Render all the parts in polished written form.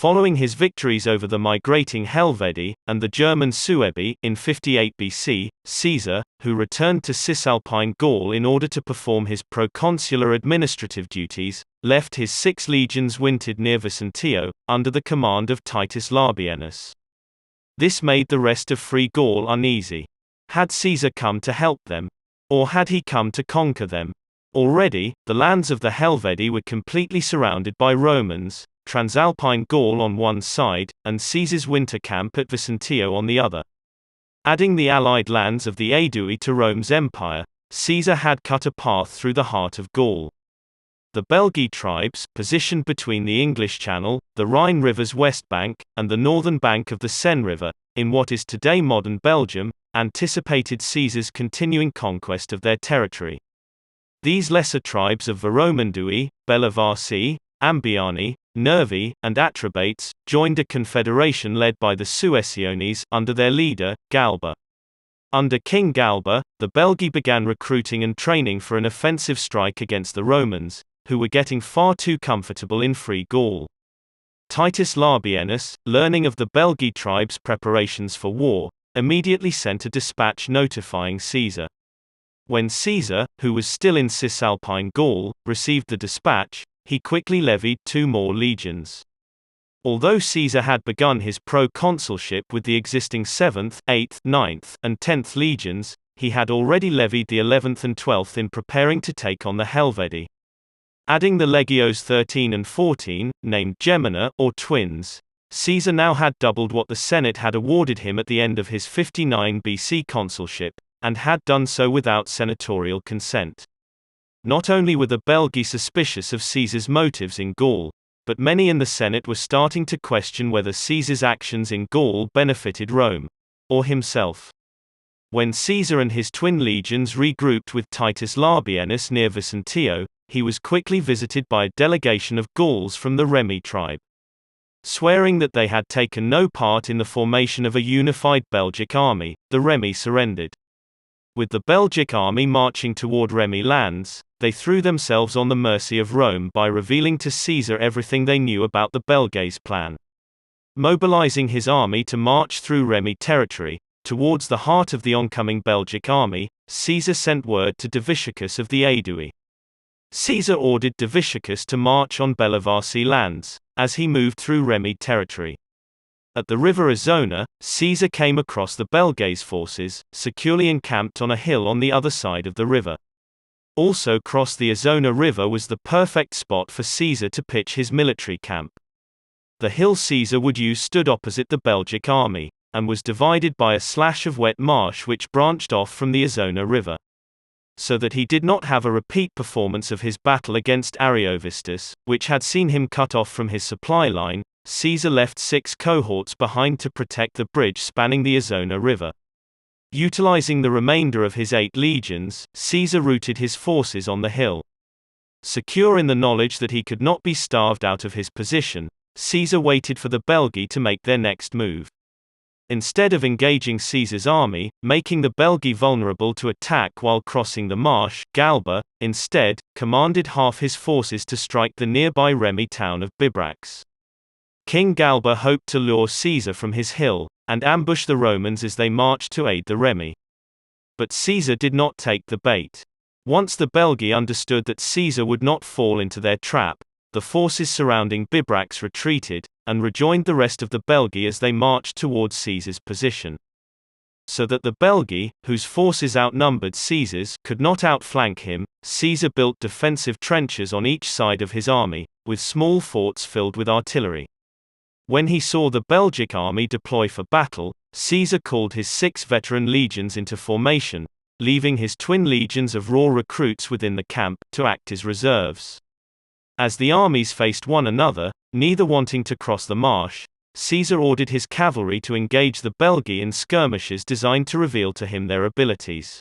Following his victories over the migrating Helvedi, and the German Suebi, in 58 BC, Caesar, who returned to Cisalpine Gaul in order to perform his proconsular administrative duties, left his 6 legions wintered near Vicentio, under the command of Titus Labienus. This made the rest of Free Gaul uneasy. Had Caesar come to help them? Or had he come to conquer them? Already, the lands of the Helvedi were completely surrounded by Romans, Transalpine Gaul on one side, and Caesar's winter camp at Vicentio on the other. Adding the allied lands of the Aedui to Rome's empire, Caesar had cut a path through the heart of Gaul. The Belgae tribes, positioned between the English Channel, the Rhine River's west bank, and the northern bank of the Seine River, in what is today modern Belgium, anticipated Caesar's continuing conquest of their territory. These lesser tribes of Veromandui, Belavaci, Ambiani, Nervi, and Atrebates, joined a confederation led by the Suessiones under their leader, Galba. Under King Galba, the Belgae began recruiting and training for an offensive strike against the Romans, who were getting far too comfortable in Free Gaul. Titus Labienus, learning of the Belgae tribes' preparations for war, immediately sent a dispatch notifying Caesar. When Caesar, who was still in Cisalpine Gaul, received the dispatch, he quickly levied 2 more legions. Although Caesar had begun his proconsulship with the existing 7th, 8th, 9th, and 10th legions, he had already levied the 11th and 12th in preparing to take on the Helvedi. Adding the legios 13 and 14, named Gemina, or twins, Caesar now had doubled what the Senate had awarded him at the end of his 59 BC consulship, and had done so without senatorial consent. Not only were the Belgae suspicious of Caesar's motives in Gaul, but many in the Senate were starting to question whether Caesar's actions in Gaul benefited Rome, or himself. When Caesar and his twin legions regrouped with Titus Labienus near Vicentio, he was quickly visited by a delegation of Gauls from the Remi tribe. Swearing that they had taken no part in the formation of a unified Belgic army, the Remi surrendered. With the Belgic army marching toward Remi lands, they threw themselves on the mercy of Rome by revealing to Caesar everything they knew about the Belgae's plan. Mobilizing his army to march through Remi territory, towards the heart of the oncoming Belgic army, Caesar sent word to Diviciacus of the Aedui. Caesar ordered Diviciacus to march on Belavaci lands, as he moved through Remi territory. At the river Axona, Caesar came across the Belgae's forces, securely encamped on a hill on the other side of the river. Also across the Axona River was the perfect spot for Caesar to pitch his military camp. The hill Caesar would use stood opposite the Belgic army, and was divided by a slash of wet marsh which branched off from the Axona River. So that he did not have a repeat performance of his battle against Ariovistus, which had seen him cut off from his supply line, Caesar left 6 cohorts behind to protect the bridge spanning the Axona River. Utilizing the remainder of his 8 legions, Caesar routed his forces on the hill. Secure in the knowledge that he could not be starved out of his position, Caesar waited for the Belgae to make their next move. Instead of engaging Caesar's army, making the Belgae vulnerable to attack while crossing the marsh, Galba, instead, commanded half his forces to strike the nearby Remi town of Bibrax. King Galba hoped to lure Caesar from his hill, and ambush the Romans as they marched to aid the Remi. But Caesar did not take the bait. Once the Belgae understood that Caesar would not fall into their trap, the forces surrounding Bibrax retreated, and rejoined the rest of the Belgae as they marched towards Caesar's position. So that the Belgae, whose forces outnumbered Caesar's, could not outflank him, Caesar built defensive trenches on each side of his army, with small forts filled with artillery. When he saw the Belgic army deploy for battle, Caesar called his 6 veteran legions into formation, leaving his twin legions of raw recruits within the camp to act as reserves. As the armies faced one another, neither wanting to cross the marsh, Caesar ordered his cavalry to engage the Belgae in skirmishes designed to reveal to him their abilities.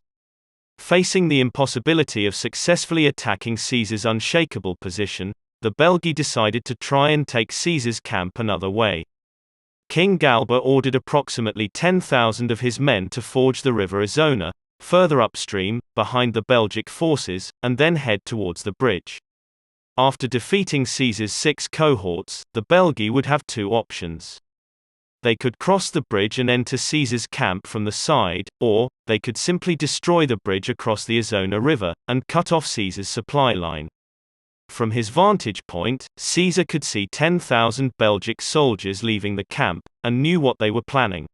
Facing the impossibility of successfully attacking Caesar's unshakable position, the Belgae decided to try and take Caesar's camp another way. King Galba ordered approximately 10,000 of his men to forge the river Axona, further upstream, behind the Belgic forces, and then head towards the bridge. After defeating Caesar's 6 cohorts, the Belgae would have 2 options. They could cross the bridge and enter Caesar's camp from the side, or they could simply destroy the bridge across the Axona River, and cut off Caesar's supply line. From his vantage point, Caesar could see 10,000 Belgic soldiers leaving the camp, and knew what they were planning.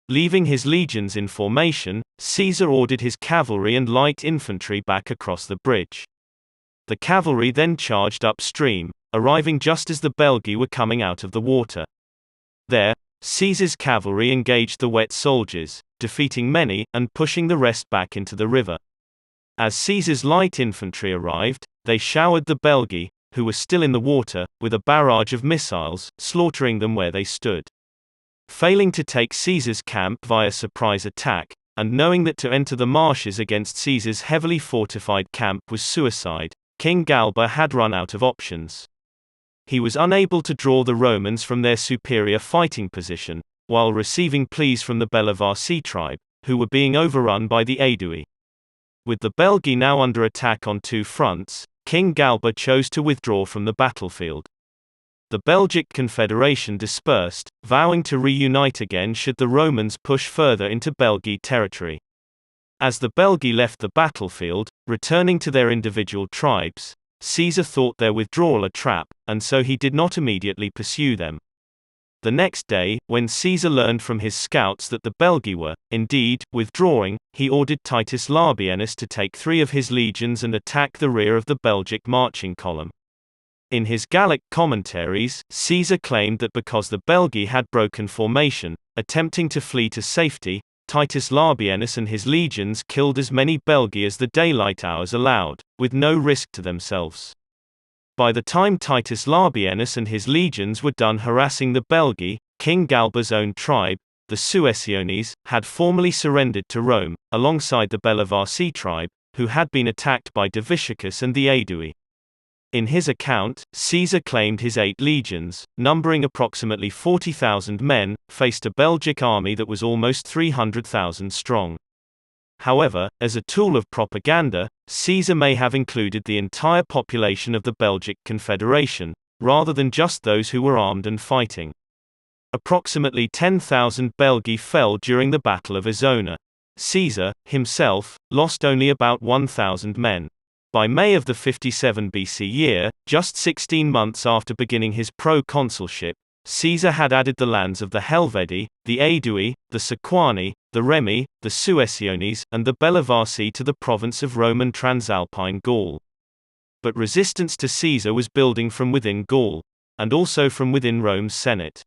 Leaving his legions in formation, Caesar ordered his cavalry and light infantry back across the bridge. The cavalry then charged upstream, arriving just as the Belgae were coming out of the water. There, Caesar's cavalry engaged the wet soldiers, defeating many, and pushing the rest back into the river. As Caesar's light infantry arrived, they showered the Belgae, who were still in the water, with a barrage of missiles, slaughtering them where they stood. Failing to take Caesar's camp via surprise attack, and knowing that to enter the marshes against Caesar's heavily fortified camp was suicide, King Galba had run out of options. He was unable to draw the Romans from their superior fighting position, while receiving pleas from the Belgae tribe, who were being overrun by the Aedui. With the Belgae now under attack on 2 fronts, King Galba chose to withdraw from the battlefield. The Belgic Confederation dispersed, vowing to reunite again should the Romans push further into Belgae territory. As the Belgae left the battlefield, returning to their individual tribes, Caesar thought their withdrawal a trap, and so he did not immediately pursue them. The next day, when Caesar learned from his scouts that the Belgae were, indeed, withdrawing, he ordered Titus Labienus to take 3 of his legions and attack the rear of the Belgic marching column. In his Gallic commentaries, Caesar claimed that because the Belgae had broken formation, attempting to flee to safety, Titus Labienus and his legions killed as many Belgae as the daylight hours allowed, with no risk to themselves. By the time Titus Labienus and his legions were done harassing the Belgae, King Galba's own tribe, the Suessiones, had formally surrendered to Rome, alongside the Belgae tribe, who had been attacked by Diviciacus and the Aedui. In his account, Caesar claimed his 8 legions, numbering approximately 40,000 men, faced a Belgic army that was almost 300,000 strong. However, as a tool of propaganda, Caesar may have included the entire population of the Belgic Confederation, rather than just those who were armed and fighting. Approximately 10,000 Belgae fell during the Battle of Axona. Caesar, himself, lost only about 1,000 men. By May of the 57 BC year, just 16 months after beginning his proconsulship, Caesar had added the lands of the Helvedi, the Aedui, the Sequani, the Remi, the Suessiones, and the Belgae to the province of Roman Transalpine Gaul. But resistance to Caesar was building from within Gaul, and also from within Rome's Senate.